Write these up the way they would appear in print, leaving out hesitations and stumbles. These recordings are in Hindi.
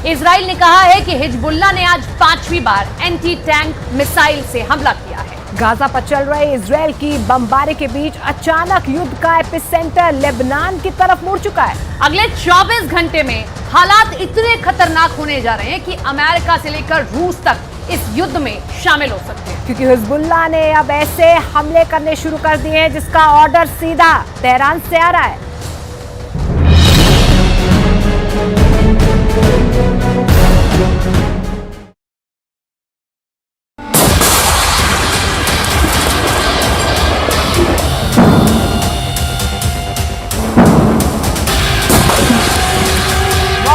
इजराइल ने कहा है कि हिजबुल्लाह ने आज 5वीं बार एंटी टैंक मिसाइल से हमला किया है। गाजा पर चल रहे इजराइल की बमबारी के बीच अचानक युद्ध का एपिसेंटर लेबनान की तरफ मुड़ चुका है। अगले 24 घंटे में हालात इतने खतरनाक होने जा रहे हैं कि अमेरिका से लेकर रूस तक इस युद्ध में शामिल हो सकते हैं, क्योंकि हिजबुल्लाह ने अब ऐसे हमले करने शुरू कर दिए हैं जिसका ऑर्डर सीधा तेहरान से आ रहा है।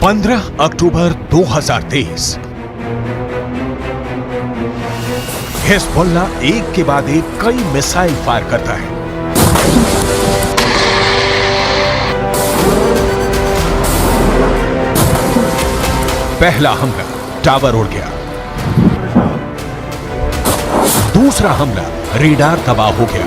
15 अक्टूबर 2023 हिजबुल्लाह एक के बाद एक कई मिसाइल फायर करता है। पहला हमला टावर उड़ गया। दूसरा हमला रेडार तबाह हो गया।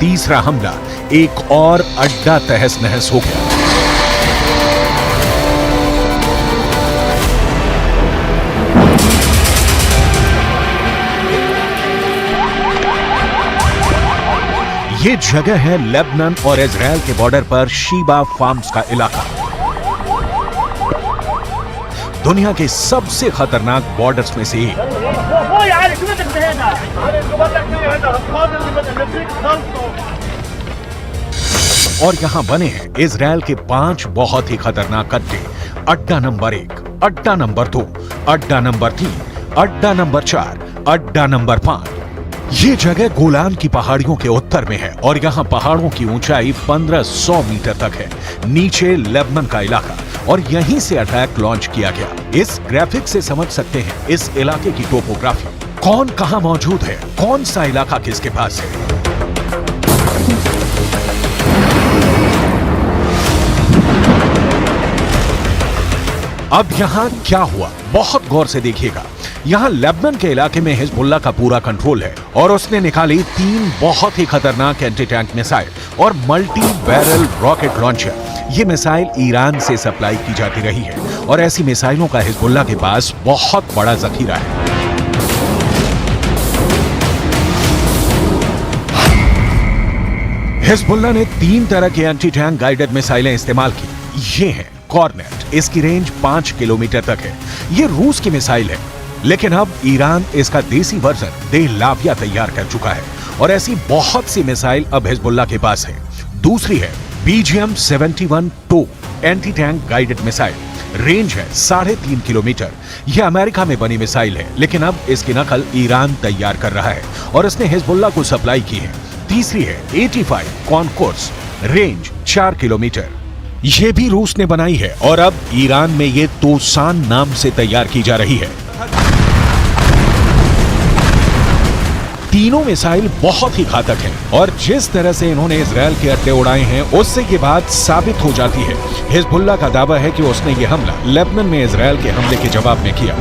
तीसरा हमला एक और अड्डा तहस नहस हो गया। ये जगह है लेबनान और इजराइल के बॉर्डर पर शीबा फार्म्स का इलाका। दुनिया के सबसे खतरनाक बॉर्डर्स में से एक। और यहां बने हैं इजराइल के 5 बहुत ही खतरनाक अड्डे। अड्डा नंबर 1, अड्डा नंबर 2, अड्डा नंबर 3, अड्डा नंबर 4, अड्डा नंबर 5। ये जगह गोलान की पहाड़ियों के उत्तर में है और यहाँ पहाड़ों की ऊंचाई 1500 मीटर तक है। नीचे लेबनान का इलाका और यहीं से अटैक लॉन्च किया गया। इस ग्राफिक से समझ सकते हैं इस इलाके की टोपोग्राफी, कौन कहां मौजूद है, कौन सा इलाका किसके पास है। अब यहां क्या हुआ, बहुत गौर से देखिएगा। यहां लेबनान के इलाके में हिजबुल्लाह का पूरा कंट्रोल है और उसने निकाली 3 बहुत ही खतरनाक एंटी टैंक मिसाइल और मल्टी बैरल रॉकेट लॉन्चर। ये मिसाइल ईरान से सप्लाई की जाती रही है और ऐसी मिसाइलों का हिजबुल्लाह के पास बहुत बड़ा जखीरा है। हिजबुल्लाह ने 3 तरह के एंटी टैंक गाइडेड मिसाइलें इस्तेमाल की। ये है कॉर्नेट, इसकी रेंज 5 किलोमीटर तक है। ये रूस की मिसाइल है, लेकिन अब ईरान इसका देसी वर्जन देहलाविया तैयार कर चुका है और ऐसी बहुत सी मिसाइल अब हिजबुल्लाह के पास है। दूसरी है BGM-71 anti tank guided missile, range है 3.5 किलोमीटर। यह अमेरिका में बनी मिसाइल है, लेकिन अब इसकी नकल ईरान तैयार कर रहा है और इसने हिजबुल्लाह को सप्लाई की है। तीसरी है 85 कॉनकोर्स, रेंज 4 किलोमीटर। यह भी रूस ने बनाई है और अब ईरान में ये तोसान नाम से तैयार की जा रही है। तीनों मिसाइल बहुत ही घातक हैं और जिस तरह से इन्होंने इजराइल के अड्डे उड़ाए हैं उससे ये बात साबित हो जाती है। हिजबुल्लाह का दावा है कि उसने ये हमला लेबनान में इजराइल के हमले के जवाब में किया।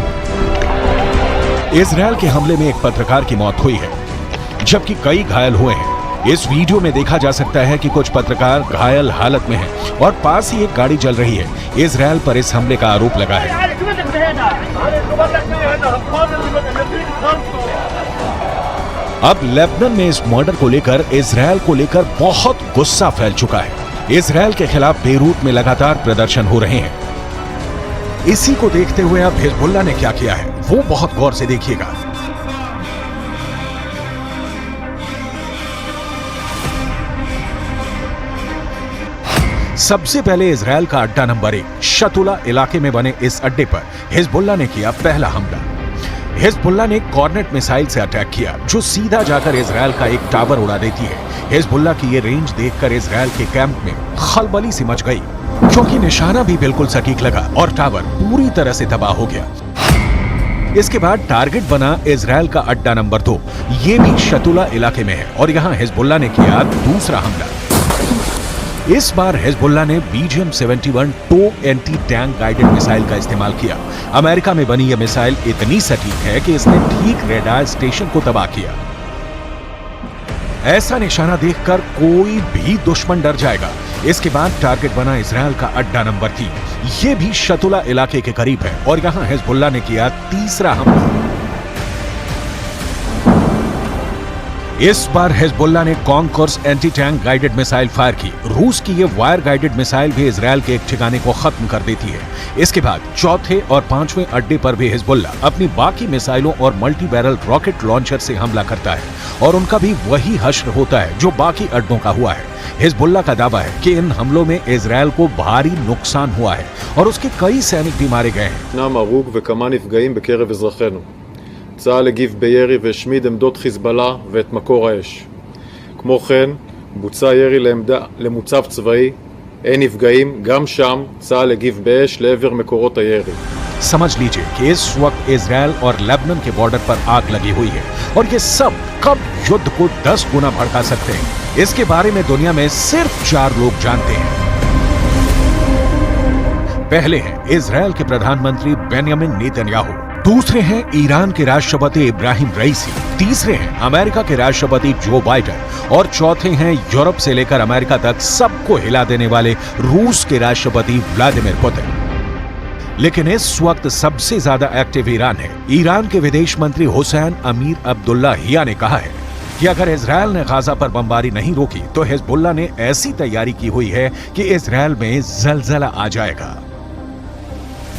इजराइल के हमले में एक पत्रकार की मौत हुई है, जबकि कई घायल हुए हैं। इस वीडियो में देखा जा सकता है कि कुछ पत्रकार घायल हालत में हैं और पास ही एक गाड़ी जल रही है। इजराइल पर इस हमले का आरोप लगा है। अब लेबनान में इस मर्डर को लेकर इजराइल को लेकर बहुत गुस्सा फैल चुका है। इजराइल के खिलाफ बेरूत में लगातार प्रदर्शन हो रहे हैं। इसी को देखते हुए अब हिजबुल्लाह ने क्या किया है वो बहुत गौर से देखिएगा। सबसे पहले इजराइल का अड्डा नंबर 1 शतुला इलाके में बने इस अड्डे पर हिजबुल्लाह ने किया पहला हमला। हिजबुल्लाह ने कॉर्नेट मिसाइल से अटैक किया जो सीधा जाकर इजराइल का एक टावर उड़ा देती है। हिजबुल्लाह की ये रेंज देखकर इजराइल के कैंप में खलबली सी मच गई, क्योंकि निशाना भी बिल्कुल सटीक लगा और टावर पूरी तरह से तबाह हो गया। इसके बाद टारगेट बना इजराइल का अड्डा नंबर 2, ये भी शतुला इलाके में है और यहाँ हिजबुल्लाह ने किया दूसरा हमला। इस बार हिजबुल्लाह ने BGM-71 टो एंटी टैंक गाइडेड मिसाइल का इस्तेमाल किया। अमेरिका में बनी यह मिसाइल इतनी सटीक है कि इसने ठीक रेडार स्टेशन को तबाह किया। ऐसा निशाना देखकर कोई भी दुश्मन डर जाएगा। इसके बाद टारगेट बना इजरायल का अड्डा नंबर 3। यह भी शतुला इलाके के करीब है और यहां हिजबुल्लाह ने किया तीसरा हमला। इस बार हिजबुल्लाह ने concourse anti tank guided missile fire की। रूस की ये वायर गाइडेड मिसाइल भी इजरायल के एक ठिकाने को खत्म कर देती है। इसके बाद चौथे और पांचवें अड्डे पर भी हिजबुल्लाह अपनी बाकी मिसाइलों और मल्टी बैरल रॉकेट लॉन्चर से हमला करता है और उनका भी वही हश्र होता है जो बाकी अड्डों का हुआ है। हिजबुल्लाह का दावा है कि इन हमलों में इजरायल को भारी नुकसान हुआ है और उसके कई सैनिक भी मारे गए हैं। צה"ל הגיב בירי והשמיד עמדות חיזבאללה ואת מקור האש. כמו כן, בוצע ירי למוצב צבאי, אין נפגעים, גם שם צה"ל הגיב באש לעבר מקורות הירי. समझ लीजिए कि इस वक्त इजरायल और लेबनान के बॉर्डर पर आग लगी हुई है और ये सब कब युद्ध को 10 गुना भड़का सकते हैं, इसके बारे में दुनिया में सिर्फ 4 लोग जानते हैं। पहले हैं इजरायल के प्रधानमंत्री बेंयामिन नेतन्याहू, दूसरे हैं ईरान के राष्ट्रपति इब्राहिम रईसी, तीसरे हैं अमेरिका के राष्ट्रपति जो बाइडेन और चौथे हैं यूरोप से लेकर अमेरिका तक सबको हिला देने वाले रूस के राष्ट्रपति व्लादिमीर पुतिन। लेकिन इस वक्त सबसे ज्यादा एक्टिव ईरान है। ईरान के विदेश मंत्री हुसैन अमीर अब्दुल्लाहिया ने कहा है कि अगर इजरायल ने गाजा पर बमबारी नहीं रोकी तो हिजबुल्लाह ने ऐसी तैयारी की हुई है कि इजरायल में जलजला आ जाएगा।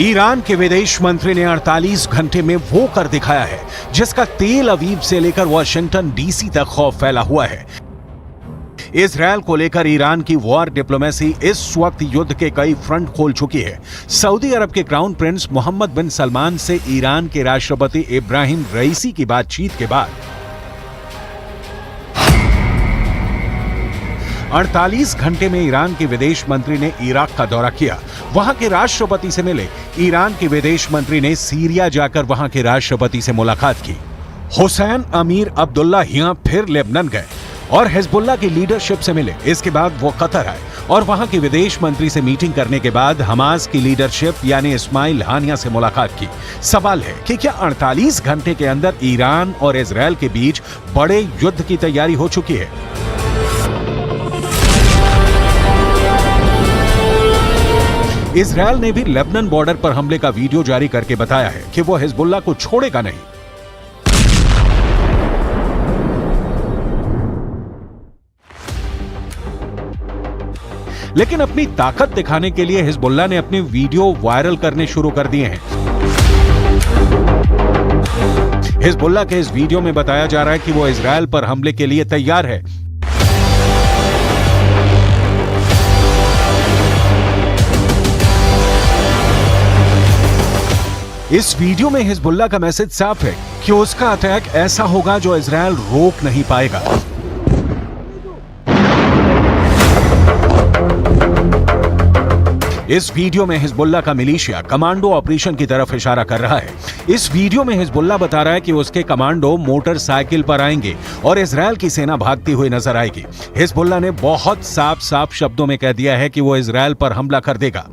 ईरान के विदेश मंत्री ने 48 घंटे में वो कर दिखाया है जिसका तेल अवीव से लेकर वाशिंगटन डीसी तक खौफ फैला हुआ है। इजरायल को लेकर ईरान की वॉर डिप्लोमेसी इस वक्त युद्ध के कई फ्रंट खोल चुकी है। सऊदी अरब के क्राउन प्रिंस मोहम्मद बिन सलमान से ईरान के राष्ट्रपति इब्राहिम रईसी की बातचीत के बाद 48 घंटे में ईरान के विदेश मंत्री ने इराक का दौरा किया, वहां के राष्ट्रपति से मिले। ईरान के विदेश मंत्री ने सीरिया जाकर वहां के राष्ट्रपति से मुलाकात की। हुसैन अमीर अब्दुल्लाहिया फिर लेबनान गए और हिजबुल्लाह की लीडरशिप से मिले। इसके बाद वो कतर आए और वहां के विदेश मंत्री से मीटिंग करने के बाद हमास की लीडरशिप यानी इस्माइल हानिया से मुलाकात की। सवाल है कि क्या 48 घंटे के अंदर ईरान और इजरायल के बीच बड़े युद्ध की तैयारी हो चुकी है? इजरायल ने भी लेबनान बॉर्डर पर हमले का वीडियो जारी करके बताया है कि वो हिजबुल्लाह को छोड़ेगा नहीं। लेकिन अपनी ताकत दिखाने के लिए हिजबुल्लाह ने अपने वीडियो वायरल करने शुरू कर दिए हैं। हिजबुल्लाह के इस वीडियो में बताया जा रहा है कि वो इजरायल पर हमले के लिए तैयार है। इस वीडियो में हिजबुल्लाह का मैसेज साफ है कि उसका अटैक ऐसा होगा जो इजरायल रोक नहीं पाएगा। इस वीडियो में हिजबुल्लाह का मिलिशिया कमांडो ऑपरेशन की तरफ इशारा कर रहा है। इस वीडियो में हिजबुल्लाह बता रहा है कि उसके कमांडो मोटरसाइकिल पर आएंगे और इजरायल की सेना भागती हुई नजर आएगी। हिजबुल्लाह ने बहुत साफ शब्दों में कह दिया है कि वो इजरायल पर हमला कर देगा।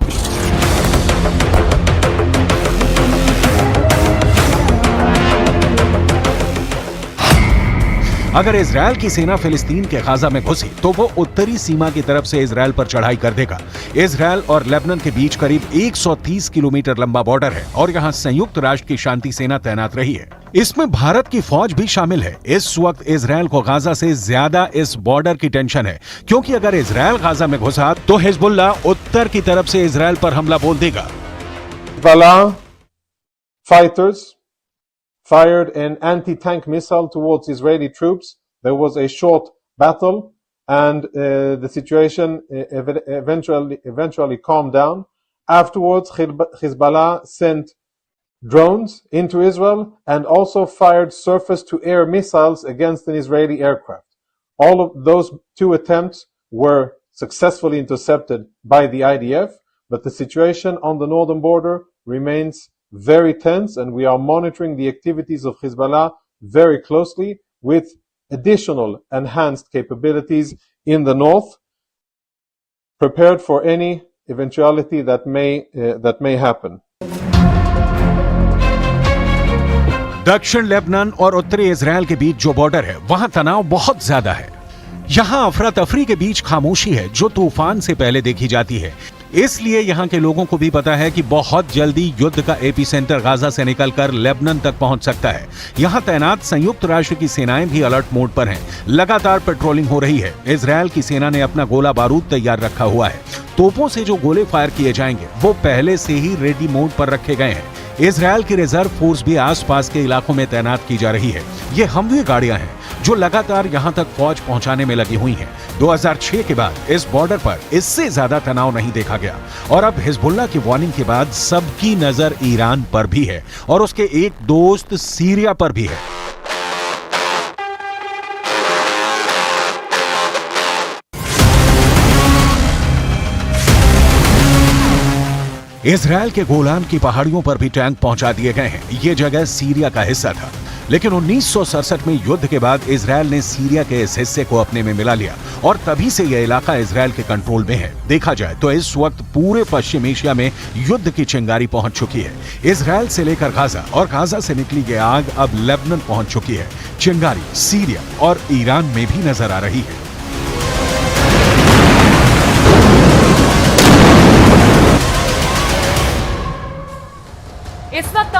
अगर इजरायल की सेना फिलिस्तीन के गाजा में घुसी तो वो उत्तरी सीमा की तरफ से इजरायल पर चढ़ाई कर देगा। इजरायल और लेबनान के बीच करीब 130 किलोमीटर लंबा बॉर्डर है और यहाँ संयुक्त राष्ट्र की शांति सेना तैनात रही है। इसमें भारत की फौज भी शामिल है। इस वक्त इजरायल को गाजा से ज्यादा इस बॉर्डर की टेंशन है, क्योंकि अगर इजरायल गाजा में घुसा तो हिजबुल्लाह उत्तर की तरफ से इजरायल पर हमला बोल देगा। Fighters fired an anti-tank missile towards Israeli troops. There was a short battle and the situation eventually calmed down. Afterwards, Hezbollah sent drones into Israel and also fired surface-to-air missiles against an Israeli aircraft. All of those two attempts were successfully intercepted by the IDF, but the situation on the northern border remains very tense, and we are monitoring the activities of Hezbollah very closely with additional enhanced capabilities in the north, prepared for any eventuality that may happen. दक्षिण लेबनान और उत्तरी इजराइल के बीच जो बॉर्डर है वहां तनाव बहुत ज्यादा है। यहां अफरा तफरी के बीच खामोशी है जो तूफान से पहले देखी जाती है। इसलिए यहां के लोगों को भी पता है कि बहुत जल्दी युद्ध का एपिसेंटर गाजा से निकलकर लेबनान तक पहुंच सकता है। यहां तैनात संयुक्त राष्ट्र की सेनाएं भी अलर्ट मोड पर हैं। लगातार पेट्रोलिंग हो रही है। इजराइल की सेना ने अपना गोला बारूद तैयार रखा हुआ है। तोपों से जो गोले फायर किए जाएंगे वो पहले से ही रेडी मोड पर रखे गए हैं। इजराइल की रिजर्व फोर्स भी आसपास के इलाकों में तैनात की जा रही है। ये हमवी गाड़ियां हैं जो लगातार यहां तक फौज पहुंचाने में लगी हुई हैं। 2006 के बाद इस बॉर्डर पर इससे ज्यादा तनाव नहीं देखा गया और अब हिजबुल्लाह की वार्निंग के बाद सबकी नजर ईरान पर भी है और उसके एक दोस्त सीरिया पर भी है। इजराइल के गोलान की पहाड़ियों पर भी टैंक पहुंचा दिए गए हैं। ये जगह सीरिया का हिस्सा था, लेकिन 1967 में युद्ध के बाद इजराइल ने सीरिया के इस हिस्से को अपने में मिला लिया और तभी से यह इलाका इजराइल के कंट्रोल में है। देखा जाए तो इस वक्त पूरे पश्चिम एशिया में युद्ध की चिंगारी पहुंच चुकी है। इजराइल से लेकर गाजा और गाजा से निकली ये आग अब लेबनान पहुंच चुकी है। चिंगारी सीरिया और ईरान में भी नजर आ रही है। इस वक्त